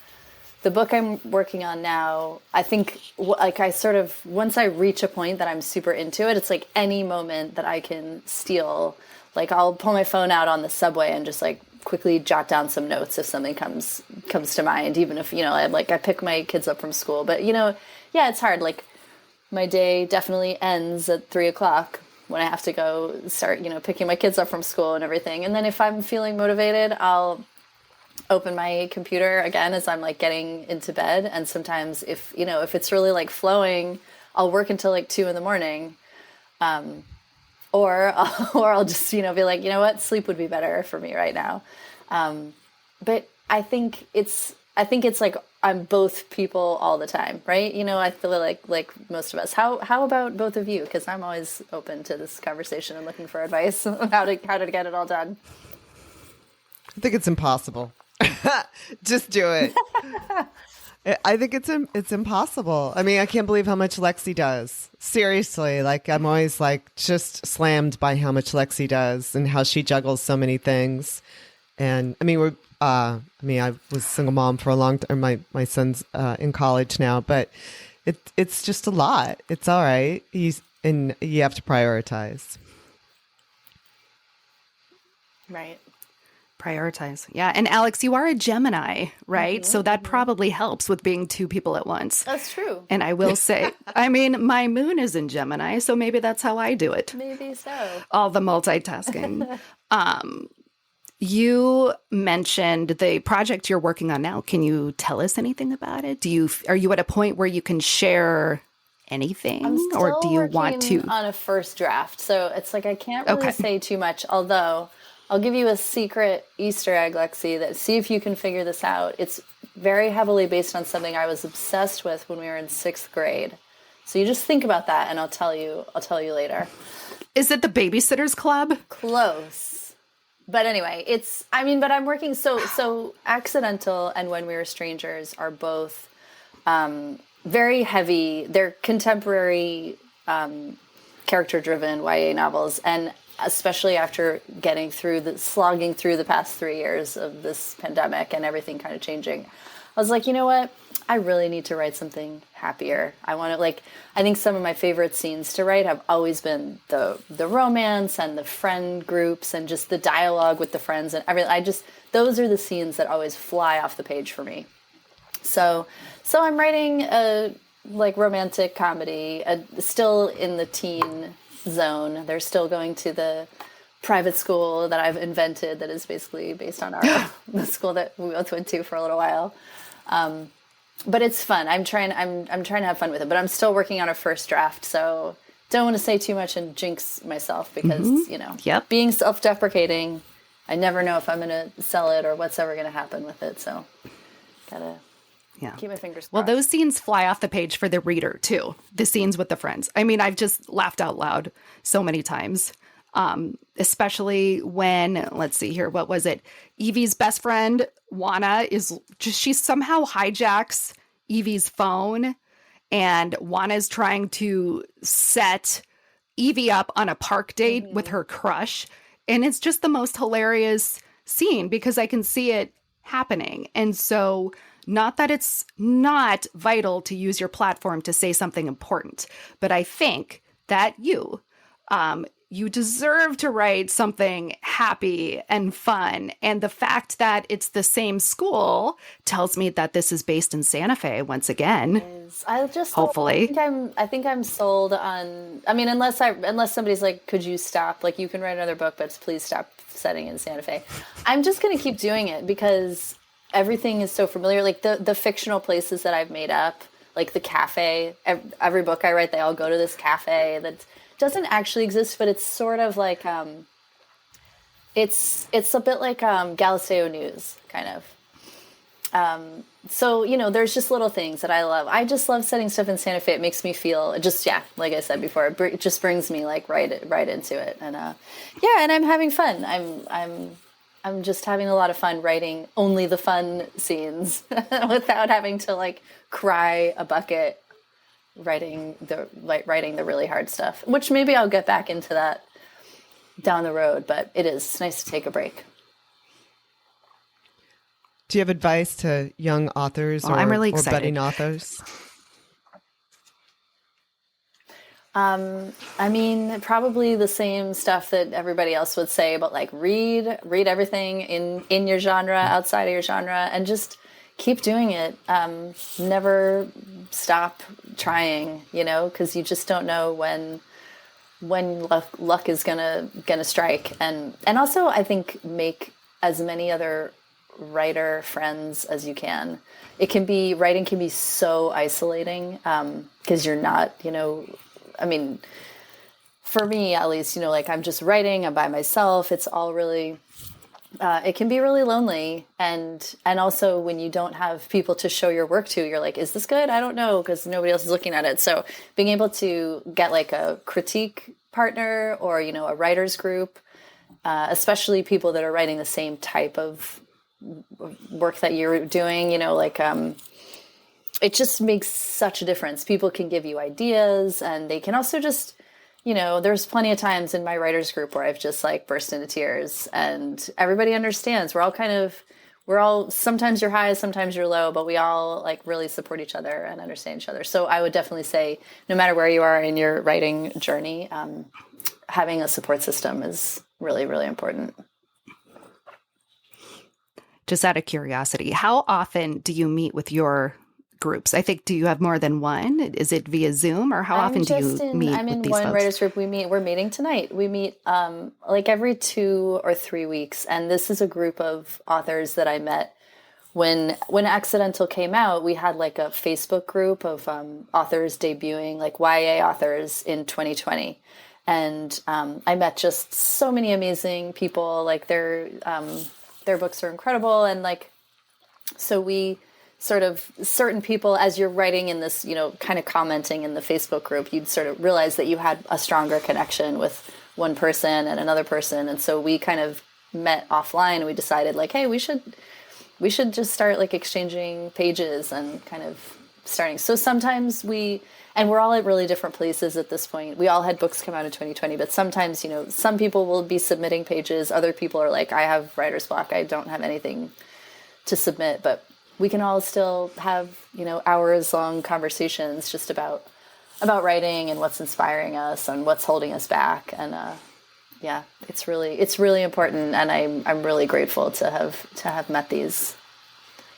book I'm working on now, I think like I sort of, once I reach a point that I'm super into it, it's like any moment that I can steal, like I'll pull my phone out on the subway and just like quickly jot down some notes if something comes to mind, even if, I pick my kids up from school. But, yeah, it's hard. Like my day definitely ends at 3:00 when I have to go start, picking my kids up from school and everything. And then if I'm feeling motivated, I'll open my computer again as I'm like getting into bed. And sometimes if it's really like flowing, I'll work until like 2 a.m. Or I'll just, be like, you know what, sleep would be better for me right now. But I think it's like I'm both people all the time, right? I feel like most of us. How about both of you? Because I'm always open to this conversation and looking for advice on how to get it all done. I think it's impossible. Just do it. I think it's impossible. I mean, I can't believe how much Lexi does. Seriously, like I'm always like just slammed by how much Lexi does and how she juggles so many things. And I mean, I was a single mom for a long time. My son's in college now, but it's just a lot. It's all right. And you have to prioritize. Right. Prioritize. Yeah. And Alex, you are a Gemini, right? So that probably helps with being two people at once. That's true. And I will say, I mean, my moon is in Gemini, so maybe that's how I do it. Maybe so. All the multitasking. You mentioned the project you're working on now. Can you tell us anything about it? Are you at a point where you can share anything, or do you want to? On a first draft, so it's like I can't really say too much. Although I'll give you a secret Easter egg, Lexi. That see if you can figure this out. It's very heavily based on something I was obsessed with when we were in 6th grade. So you just think about that, and I'll tell you later. Is it the Babysitters Club? Close. But anyway, but I'm working, so Accidental and When We Were Strangers are both very heavy. They're contemporary, character-driven YA novels, and especially after slogging through the past 3 years of this pandemic and everything kind of changing, I was like, you know what? I really need to write something happier. I think some of my favorite scenes to write have always been the romance and the friend groups and just the dialogue with the friends and everything. Those are the scenes that always fly off the page for me. So I'm writing a romantic comedy, still in the teen zone. They're still going to the private school that I've invented that is basically based on the school that we both went to for a little while. But it's fun. I'm trying to have fun with it, but I'm still working on a first draft, so don't want to say too much and jinx myself because, being self-deprecating, I never know if I'm going to sell it or what's ever going to happen with it. So gotta keep my fingers crossed. Well, those scenes fly off the page for the reader too. The scenes with the friends. I mean, I've just laughed out loud so many times. Especially when, let's see here, what was it? Evie's best friend, Juana, she somehow hijacks Evie's phone, and Juana's trying to set Evie up on a park date with her crush. And it's just the most hilarious scene because I can see it happening. And so, not that it's not vital to use your platform to say something important, but I think that you deserve to write something happy and fun. And the fact that it's the same school tells me that this is based in Santa Fe once again. Hopefully. I think I'm sold on, I mean, unless somebody's like, could you stop? Like, you can write another book, but please stop setting in Santa Fe. I'm just going to keep doing it because everything is so familiar. Like the fictional places that I've made up, like the cafe, every book I write, they all go to this cafe that doesn't actually exist, but it's sort of like it's a bit like Galisteo News, kind of. So, there's just little things that I love. I just love setting stuff in Santa Fe. It makes me feel just, yeah, like I said before, it just brings me like right into it. And, yeah, and I'm having fun. I'm just having a lot of fun writing only the fun scenes without having to like cry a bucket writing the really hard stuff, which maybe I'll get back into that down the road, but it's nice to take a break. Do you have advice to young authors I'm really or excited. budding authors? I mean, probably the same stuff that everybody else would say, but like read everything in your genre, outside of your genre, and just keep doing it. Never stop trying, because you just don't know when luck is gonna strike. And also I think make as many other writer friends as you can. Writing can be so isolating, because you're not, I mean, for me at least, like I'm just writing, I'm by myself. It's all really, it can be really lonely. And also when you don't have people to show your work to, you're like, is this good? I don't know, because nobody else is looking at it. So being able to get like a critique partner or, a writer's group, especially people that are writing the same type of work that you're doing, it just makes such a difference. People can give you ideas, and they can also just, there's plenty of times in my writers group where I've just like burst into tears, and everybody understands. We're all, sometimes you're high, sometimes you're low, but we all like really support each other and understand each other. So I would definitely say no matter where you are in your writing journey, having a support system is really, really important. Just out of curiosity, how often do you meet with your groups? I think, do you have more than one? Is it via Zoom, or how often do you meet I'm with in these one folks? writers group. We're meeting tonight. We meet like every 2 or 3 weeks. And this is a group of authors that I met when Accidental came out. We had like a Facebook group of authors debuting, like YA authors in 2020. And I met just so many amazing people. Like their books are incredible. And like, so we sort of, certain people, as you're writing in this, kind of commenting in the Facebook group, you'd sort of realize that you had a stronger connection with one person and another person. And so we kind of met offline, and we decided like, hey, we should just start like exchanging pages and kind of starting. So sometimes we're all at really different places at this point. We all had books come out in 2020, but sometimes, some people will be submitting pages. Other people are like, I have writer's block. I don't have anything to submit, but we can all still have, hours long conversations just about writing and what's inspiring us and what's holding us back. And, yeah, it's really important. And I'm really grateful to have met these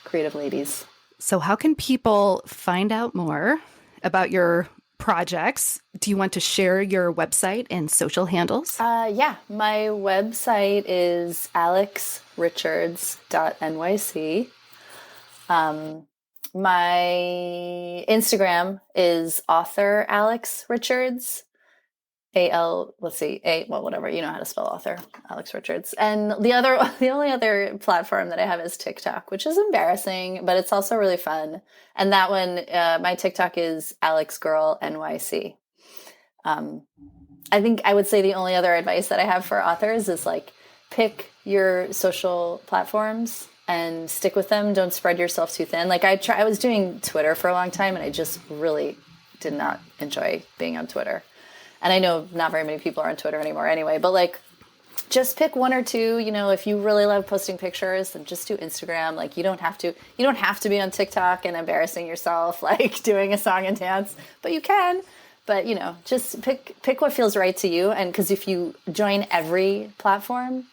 creative ladies. So how can people find out more about your projects? Do you want to share your website and social handles? Yeah, my website is alexrichards.nyc. My Instagram is author Alex Richards. Whatever, you know how to spell author, Alex Richards. And the only other platform that I have is TikTok, which is embarrassing, but it's also really fun. And that one, my TikTok is AlexGirlNYC. I think I would say the only other advice that I have for authors is like, pick your social platforms and stick with them. Don't spread yourself too thin. Like I was doing Twitter for a long time, and I just really did not enjoy being on Twitter. And I know not very many people are on Twitter anymore anyway, but like, just pick one or two. If you really love posting pictures, then just do Instagram. Like you don't have to be on TikTok and embarrassing yourself, like doing a song and dance, but you can. But just pick what feels right to you. And because if you join every platform,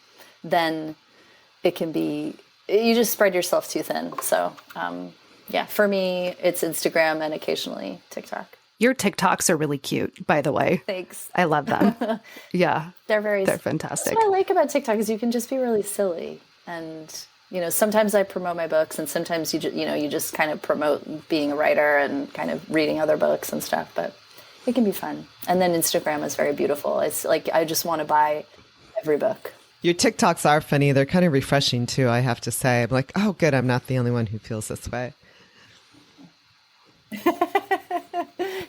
then it can be, you just spread yourself too thin. So yeah, for me, it's Instagram and occasionally TikTok. Your TikToks are really cute, by the way. Thanks. I love them. Yeah. They're fantastic. That's what I like about TikTok is you can just be really silly. And, sometimes I promote my books, and sometimes you just kind of promote being a writer and kind of reading other books and stuff, but it can be fun. And then Instagram is very beautiful. It's like, I just want to buy every book. Your TikToks are funny. They're kind of refreshing too, I have to say. I'm like, oh, good. I'm not the only one who feels this way.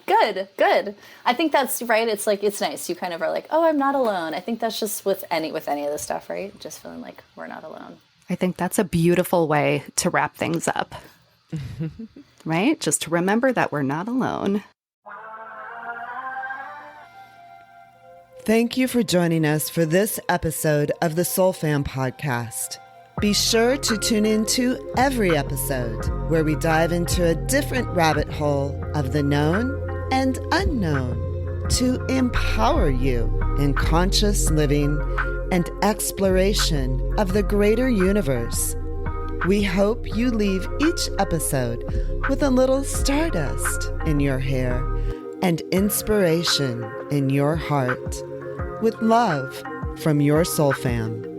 Good. I think that's right. It's like, it's nice. You kind of are like, oh, I'm not alone. I think that's just with any of this stuff, right? Just feeling like we're not alone. I think that's a beautiful way to wrap things up. Right? Just to remember that we're not alone. Thank you for joining us for this episode of the SoulFam Podcast. Be sure to tune into every episode where we dive into a different rabbit hole of the known and unknown to empower you in conscious living and exploration of the greater universe. We hope you leave each episode with a little stardust in your hair and inspiration in your heart. With love from your Soul Fam.